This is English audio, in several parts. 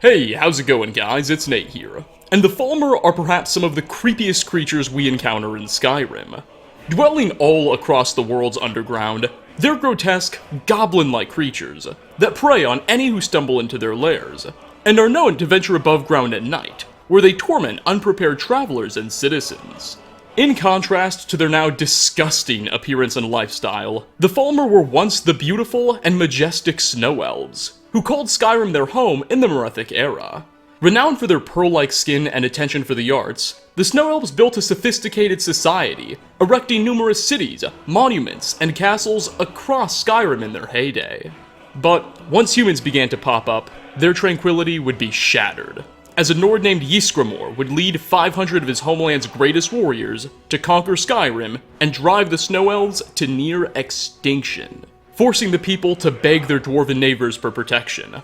Hey, how's it going guys? It's Nate here. And the Falmer are perhaps some of the creepiest creatures we encounter in Skyrim. Dwelling all across the world's underground, they're grotesque, goblin-like creatures that prey on any who stumble into their lairs, and are known to venture above ground at night, where they torment unprepared travelers and citizens. In contrast to their now disgusting appearance and lifestyle, the Falmer were once the beautiful and majestic snow elves, who called Skyrim their home in the Merethic era. Renowned for their pearl-like skin and attention for the arts, the snow elves built a sophisticated society, erecting numerous cities, monuments, and castles across Skyrim in their heyday. But once humans began to pop up, their tranquility would be shattered, as a Nord named Ysgramor would lead 500 of his homeland's greatest warriors to conquer Skyrim and drive the snow elves to near extinction, forcing the people to beg their dwarven neighbors for protection.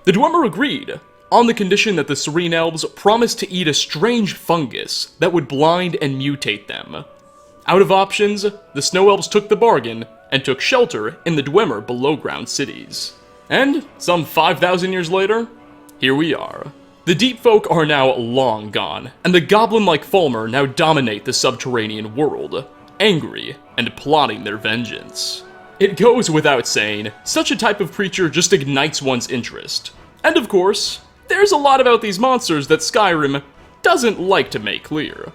The Dwemer agreed, on the condition that the Serene Elves promised to eat a strange fungus that would blind and mutate them. Out of options, the Snow Elves took the bargain and took shelter in the Dwemer below-ground cities. And, some 5,000 years later, here we are. The Deep Folk are now long gone, and the goblin-like Falmer now dominate the subterranean world, angry and plotting their vengeance. It goes without saying, such a type of creature just ignites one's interest. And of course, there's a lot about these monsters that Skyrim doesn't like to make clear.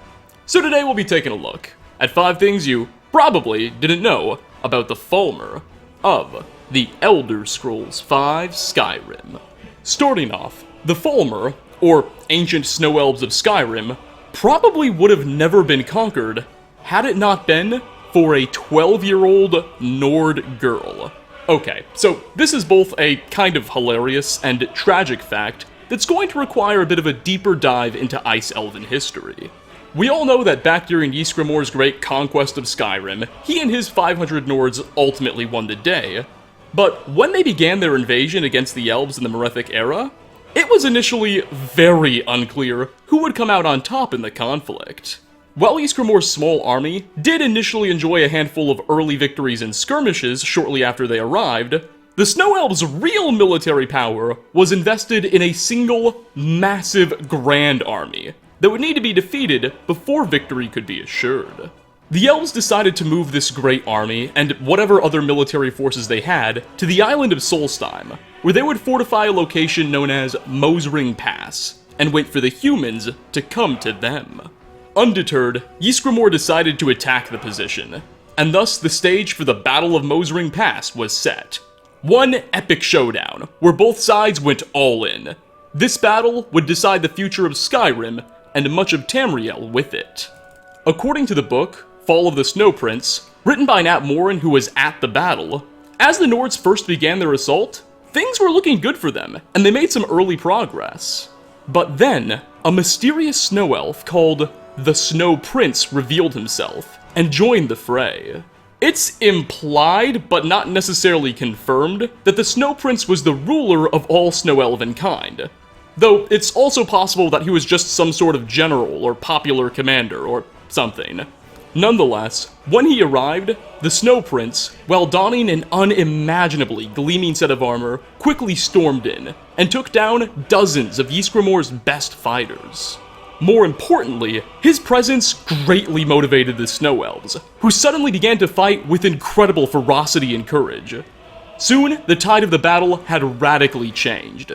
So today we'll be taking a look at 5 things you probably didn't know about the Falmer of the Elder Scrolls V Skyrim. Starting off, the Falmer, or ancient snow elves of Skyrim, probably would have never been conquered had it not been for a 12-year-old Nord girl. Okay, so this is both a kind of hilarious and tragic fact that's going to require a bit of a deeper dive into Ice Elven history. We all know that back during Ysgramor's great conquest of Skyrim, he and his 500 Nords ultimately won the day, but when they began their invasion against the elves in the Merethic era, it was initially very unclear who would come out on top in the conflict. While Ysgramor's small army did initially enjoy a handful of early victories and skirmishes shortly after they arrived, the Snow Elves' real military power was invested in a single, massive grand army that would need to be defeated before victory could be assured. The Elves decided to move this great army, and whatever other military forces they had, to the island of Solstheim, where they would fortify a location known as Mosring Pass, and wait for the humans to come to them. Undeterred, Ysgramor decided to attack the position, and thus the stage for the Battle of Mosring Pass was set. One epic showdown, where both sides went all in. This battle would decide the future of Skyrim, and much of Tamriel with it. According to the book, Fall of the Snow Prince, written by an Atmoran who was at the battle, as the Nords first began their assault, things were looking good for them, and they made some early progress. But then, a mysterious snow elf called the Snow Prince revealed himself, and joined the fray. It's implied, but not necessarily confirmed, that the Snow Prince was the ruler of all Snow Elven kind, though it's also possible that he was just some sort of general or popular commander or something. Nonetheless, when he arrived, the Snow Prince, while donning an unimaginably gleaming set of armor, quickly stormed in and took down dozens of Ysgramor's best fighters. More importantly, his presence greatly motivated the Snow Elves, who suddenly began to fight with incredible ferocity and courage. Soon, the tide of the battle had radically changed,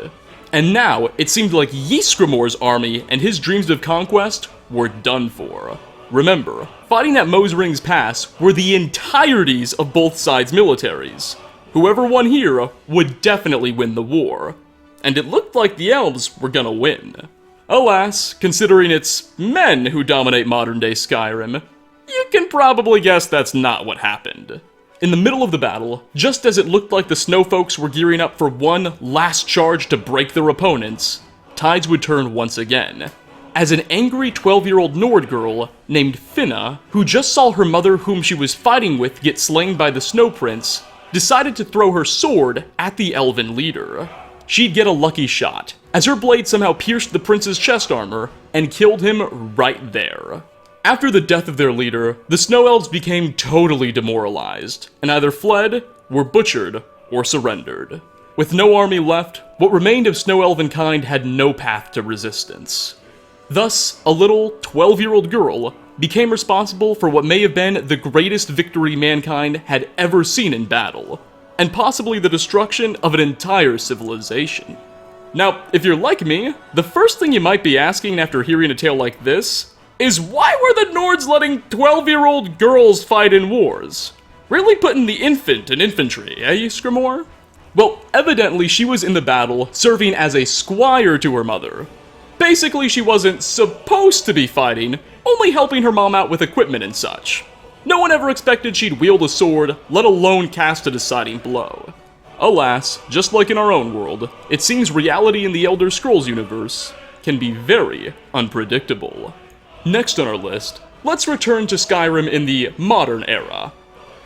and now it seemed like Ysgramor's army and his dreams of conquest were done for. Remember, fighting at Mosring's Pass were the entireties of both sides' militaries. Whoever won here would definitely win the war, and it looked like the elves were gonna win. Alas, considering it's men who dominate modern-day Skyrim, you can probably guess that's not what happened. In the middle of the battle, just as it looked like the snowfolks were gearing up for one last charge to break their opponents, tides would turn once again, as an angry 12-year-old Nord girl named Finna, who just saw her mother whom she was fighting with get slain by the Snow Prince, decided to throw her sword at the elven leader. She'd get a lucky shot, as her blade somehow pierced the prince's chest armor and killed him right there. After the death of their leader, the Snow Elves became totally demoralized, and either fled, were butchered, or surrendered. With no army left, what remained of Snow Elven kind had no path to resistance. Thus, a little 12-year-old girl became responsible for what may have been the greatest victory mankind had ever seen in battle, and possibly the destruction of an entire civilization. Now, if you're like me, the first thing you might be asking after hearing a tale like this is why were the Nords letting 12-year-old girls fight in wars? Really putting the infant in infantry, eh, Scrimor? Well, evidently she was in the battle serving as a squire to her mother. Basically, she wasn't supposed to be fighting, only helping her mom out with equipment and such. No one ever expected she'd wield a sword, let alone cast a deciding blow. Alas, just like in our own world, it seems reality in the Elder Scrolls universe can be very unpredictable. Next on our list, let's return to Skyrim in the modern era.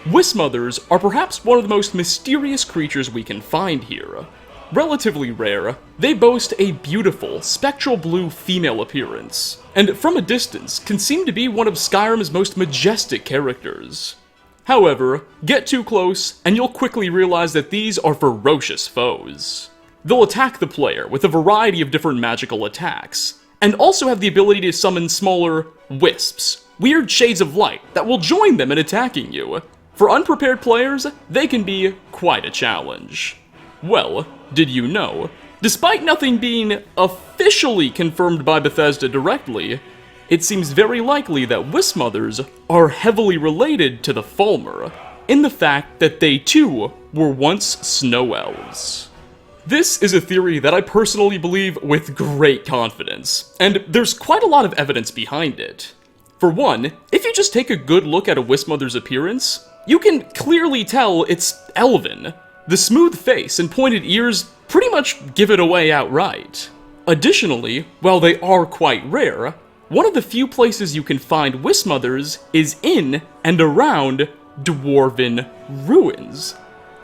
Wismothers are perhaps one of the most mysterious creatures we can find here. Relatively rare, they boast a beautiful, spectral blue female appearance, and from a distance can seem to be one of Skyrim's most majestic characters. However, get too close and you'll quickly realize that these are ferocious foes. They'll attack the player with a variety of different magical attacks, and also have the ability to summon smaller wisps, weird shades of light that will join them in attacking you. For unprepared players, they can be quite a challenge. Well, did you know? Despite nothing being officially confirmed by Bethesda directly, it seems very likely that Wismothers are heavily related to the Falmer, in the fact that they too were once snow elves. This is a theory that I personally believe with great confidence, and there's quite a lot of evidence behind it. For one, if you just take a good look at a Wismother's appearance, you can clearly tell it's elven. The smooth face and pointed ears pretty much give it away outright. Additionally, while they are quite rare, one of the few places you can find Wismothers is in and around Dwarven ruins.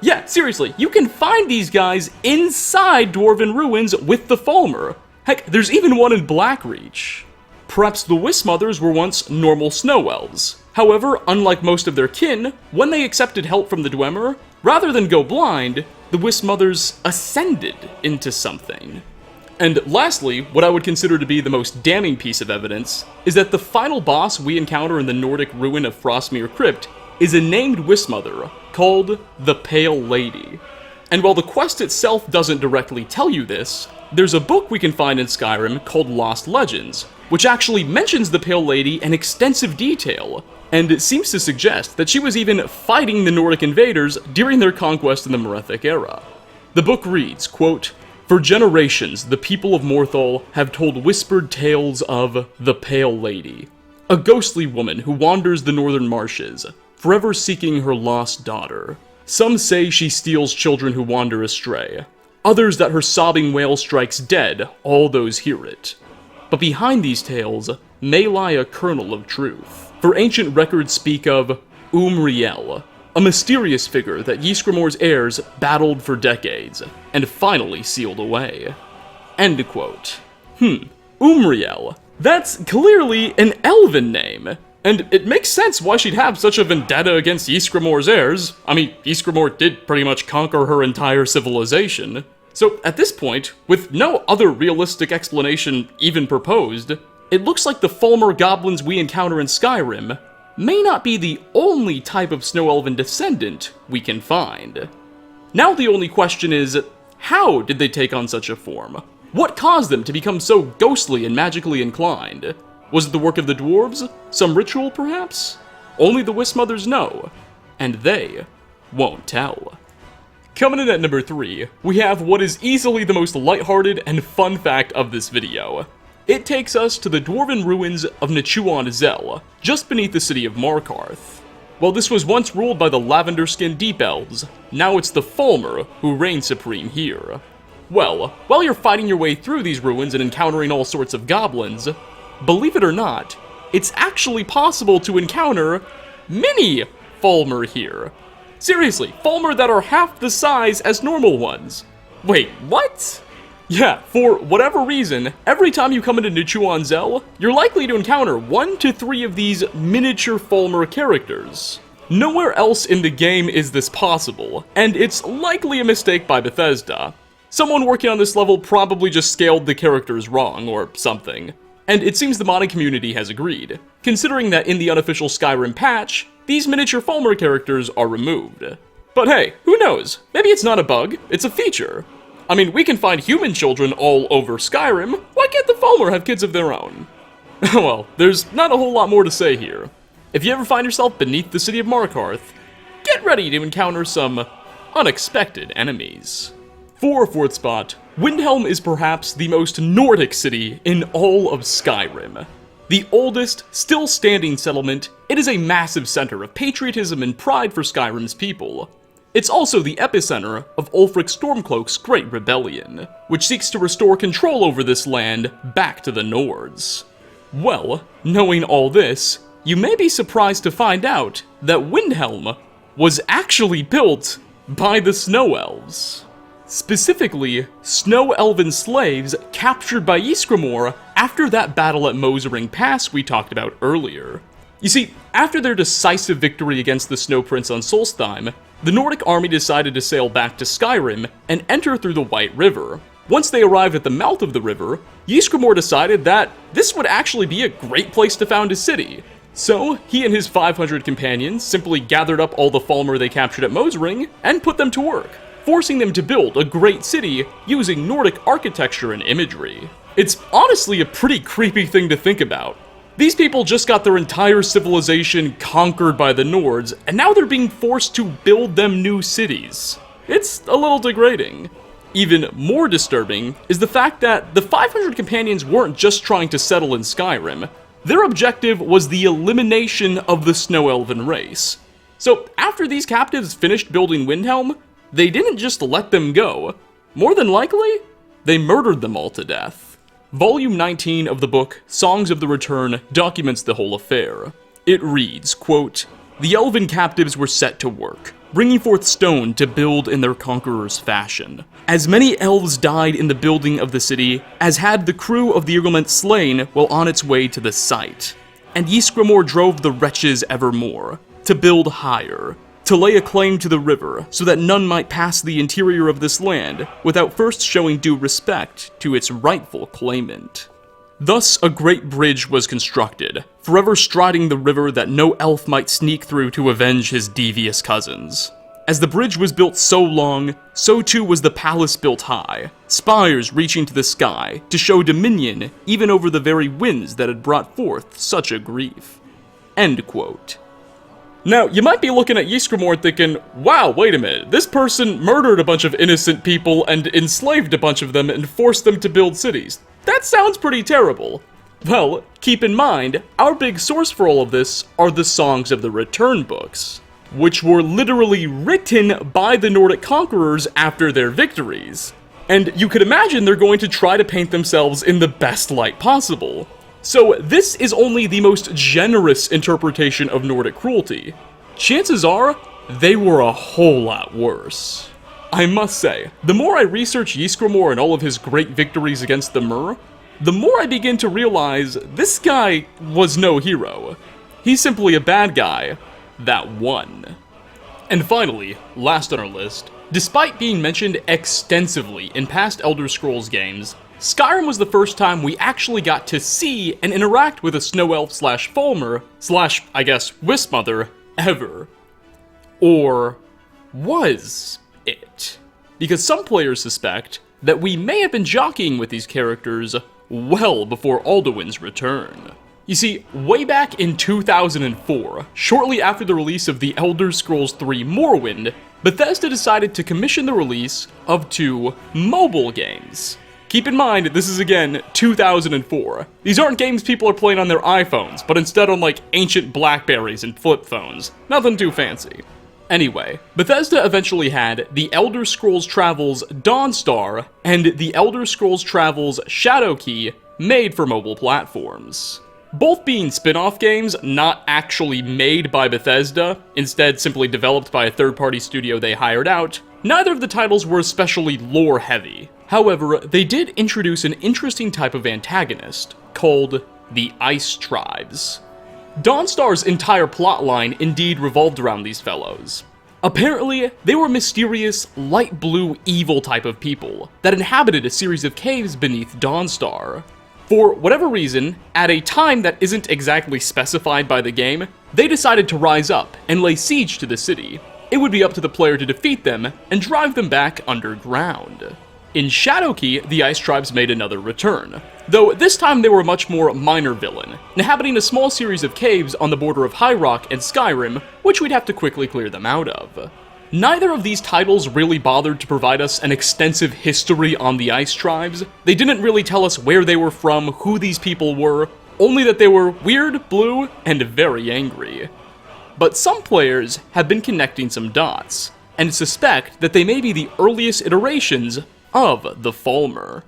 Yeah, seriously, you can find these guys inside Dwarven ruins with the Falmer. Heck, there's even one in Blackreach. Perhaps the Wismothers were once normal snow elves. However, unlike most of their kin, when they accepted help from the Dwemer, rather than go blind, the Wismothers ascended into something. And lastly, what I would consider to be the most damning piece of evidence is that the final boss we encounter in the Nordic ruin of Frostmere Crypt is a named Wismother called the Pale Lady. And while the quest itself doesn't directly tell you this, there's a book we can find in Skyrim called Lost Legends, which actually mentions the Pale Lady in extensive detail, and it seems to suggest that she was even fighting the Nordic invaders during their conquest in the Merethic era. The book reads, quote, "For generations, the people of Morthal have told whispered tales of the Pale Lady, a ghostly woman who wanders the northern marshes, forever seeking her lost daughter. Some say she steals children who wander astray, others that her sobbing wail strikes dead all those hear it. But behind these tales may lie a kernel of truth. For ancient records speak of Umriel, a mysterious figure that Ysgramor's heirs battled for decades, and finally sealed away." End quote. Umriel. That's clearly an elven name, and it makes sense why she'd have such a vendetta against Ysgramor's heirs. I mean, Ysgramor did pretty much conquer her entire civilization. So at this point, with no other realistic explanation even proposed, it looks like the Falmer goblins we encounter in Skyrim may not be the only type of snow elven descendant we can find. Now the only question is, how did they take on such a form? What caused them to become so ghostly and magically inclined? Was it the work of the dwarves? Some ritual, perhaps? Only the Wismothers know, and they won't tell. Coming in at number 3, we have what is easily the most lighthearted and fun fact of this video. It takes us to the dwarven ruins of Nichuan Zel, just beneath the city of Markarth. While this was once ruled by the lavender-skinned deep elves, now it's the Falmer who reign supreme here. Well, while you're fighting your way through these ruins and encountering all sorts of goblins, believe it or not, it's actually possible to encounter mini Falmer here. Seriously, Falmer that are half the size as normal ones. Wait, what? Yeah, for whatever reason, every time you come into Nichuan Zel, you're likely to encounter 1 to 3 of these miniature Falmer characters. Nowhere else in the game is this possible, and it's likely a mistake by Bethesda. Someone working on this level probably just scaled the characters wrong, or something. And it seems the modding community has agreed, considering that in the unofficial Skyrim patch, these miniature Falmer characters are removed. But hey, who knows? Maybe it's not a bug, it's a feature. I mean, we can find human children all over Skyrim, why can't the Falmer have kids of their own? Well, there's not a whole lot more to say here. If you ever find yourself beneath the city of Markarth, get ready to encounter some unexpected enemies. For our fourth spot, Windhelm is perhaps the most Nordic city in all of Skyrim. The oldest, still standing settlement, it is a massive center of patriotism and pride for Skyrim's people. It's also the epicenter of Ulfric Stormcloak's Great Rebellion, which seeks to restore control over this land back to the Nords. Well, knowing all this, you may be surprised to find out that Windhelm was actually built by the Snow Elves. Specifically, Snow Elven slaves captured by Ysgramor after that battle at Mosering Pass we talked about earlier. You see, after their decisive victory against the Snow Prince on Solstheim, the Nordic army decided to sail back to Skyrim and enter through the White River. Once they arrived at the mouth of the river, Ysgramor decided that this would actually be a great place to found a city. So, he and his 500 companions simply gathered up all the Falmer they captured at Mosering and put them to work, forcing them to build a great city using Nordic architecture and imagery. It's honestly a pretty creepy thing to think about. These people just got their entire civilization conquered by the Nords, and now they're being forced to build them new cities. It's a little degrading. Even more disturbing is the fact that the 500 companions weren't just trying to settle in Skyrim. Their objective was the elimination of the Snow Elven race. So after these captives finished building Windhelm, they didn't just let them go. More than likely, they murdered them all to death. Volume 19 of the book, Songs of the Return, documents the whole affair. It reads, quote, "The elven captives were set to work, bringing forth stone to build in their conqueror's fashion. As many elves died in the building of the city as had the crew of the Eaglement slain while on its way to the site. And Ysgramor drove the wretches evermore, to build higher, to lay a claim to the river, so that none might pass the interior of this land without first showing due respect to its rightful claimant. Thus a great bridge was constructed, forever striding the river that no elf might sneak through to avenge his devious cousins. As the bridge was built so long, so too was the palace built high, spires reaching to the sky to show dominion even over the very winds that had brought forth such a grief." End quote. Now, you might be looking at Ysgramor thinking, wow, wait a minute, this person murdered a bunch of innocent people and enslaved a bunch of them and forced them to build cities. That sounds pretty terrible. Well, keep in mind, our big source for all of this are the Songs of the Return books, which were literally written by the Nordic conquerors after their victories. And you could imagine they're going to try to paint themselves in the best light possible. So this is only the most generous interpretation of Nordic cruelty. Chances are, they were a whole lot worse. I must say, the more I research Ysgramor and all of his great victories against the Mer, the more I begin to realize this guy was no hero. He's simply a bad guy that won. And finally, last on our list, despite being mentioned extensively in past Elder Scrolls games, Skyrim was the first time we actually got to see and interact with a Snow Elf slash Falmer slash, I guess, Wisp-Mother ever. Or was it? Because some players suspect that we may have been jockeying with these characters well before Alduin's return. You see, way back in 2004, shortly after the release of The Elder Scrolls III Morrowind, Bethesda decided to commission the release of 2 mobile games. Keep in mind, this is again 2004. These aren't games people are playing on their iPhones, but instead on like ancient Blackberries and flip phones. Nothing too fancy. Anyway, Bethesda eventually had The Elder Scrolls Travels Dawnstar and The Elder Scrolls Travels Shadowkey made for mobile platforms. Both being spin-off games not actually made by Bethesda, instead simply developed by a third-party studio they hired out, neither of the titles were especially lore-heavy. However, they did introduce an interesting type of antagonist, called the Ice Tribes. Dawnstar's entire plotline indeed revolved around these fellows. Apparently, they were mysterious, light blue evil type of people that inhabited a series of caves beneath Dawnstar. For whatever reason, at a time that isn't exactly specified by the game, they decided to rise up and lay siege to the city. It would be up to the player to defeat them and drive them back underground. In Shadowkey, the Ice Tribes made another return, though this time they were a much more minor villain, inhabiting a small series of caves on the border of High Rock and Skyrim, which we'd have to quickly clear them out of. Neither of these titles really bothered to provide us an extensive history on the Ice Tribes. They didn't really tell us where they were from, who these people were, only that they were weird, blue, and very angry. But some players have been connecting some dots, and suspect that they may be the earliest iterations of the Falmer.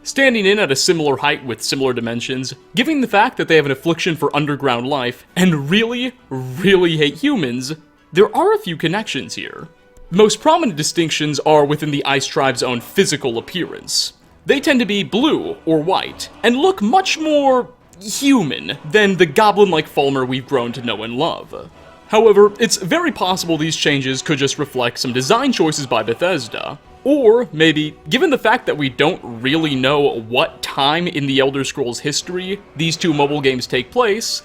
Standing in at a similar height with similar dimensions, given the fact that they have an affliction for underground life, and really, really hate humans, there are a few connections here. The most prominent distinctions are within the Ice Tribe's own physical appearance. They tend to be blue or white, and look much more human than the goblin-like Falmer we've grown to know and love. However, it's very possible these changes could just reflect some design choices by Bethesda. Or, maybe, given the fact that we don't really know what time in the Elder Scrolls history these two mobile games take place,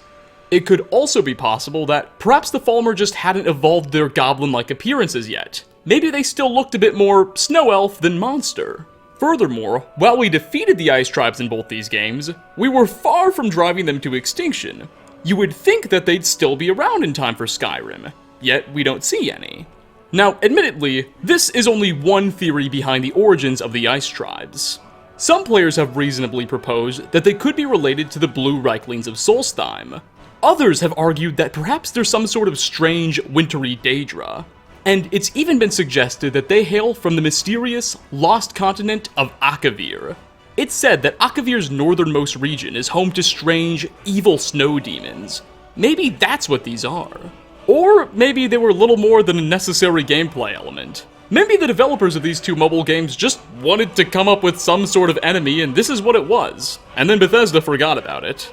it could also be possible that perhaps the Falmer just hadn't evolved their goblin-like appearances yet. Maybe they still looked a bit more snow elf than monster. Furthermore, while we defeated the Ice Tribes in both these games, we were far from driving them to extinction. You would think that they'd still be around in time for Skyrim, yet we don't see any. Now, admittedly, this is only one theory behind the origins of the Ice Tribes. Some players have reasonably proposed that they could be related to the Blue Reiklings of Solstheim. Others have argued that perhaps there's some sort of strange, wintry Daedra. And it's even been suggested that they hail from the mysterious, lost continent of Akavir. It's said that Akavir's northernmost region is home to strange, evil snow demons. Maybe that's what these are. Or maybe they were little more than a necessary gameplay element. Maybe the developers of these two mobile games just wanted to come up with some sort of enemy and this is what it was, and then Bethesda forgot about it.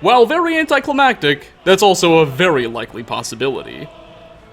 While very anticlimactic, that's also a very likely possibility.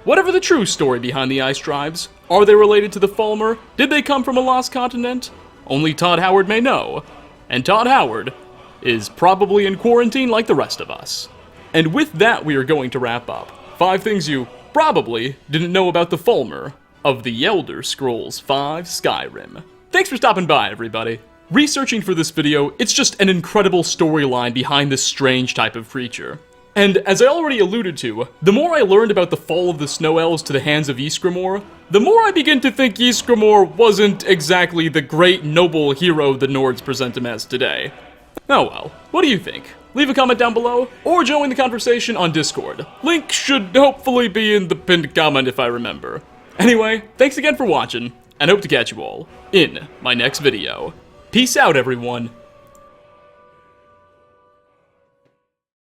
Whatever the true story behind the Ice Tribes, are they related to the Falmer? Did they come from a lost continent? Only Todd Howard may know, and Todd Howard is probably in quarantine like the rest of us. And with that, we are going to wrap up. 5 things you probably didn't know about the Falmer of the Elder Scrolls V Skyrim. Thanks for stopping by, everybody. Researching for this video, it's just an incredible storyline behind this strange type of creature. And as I already alluded to, the more I learned about the fall of the Snow Elves to the hands of Ysgramor, the more I begin to think Ysgramor wasn't exactly the great noble hero the Nords present him as today. Oh well, what do you think? Leave a comment down below, or join the conversation on Discord. Link should hopefully be in the pinned comment if I remember. Anyway, thanks again for watching, and hope to catch you all in my next video. Peace out, everyone.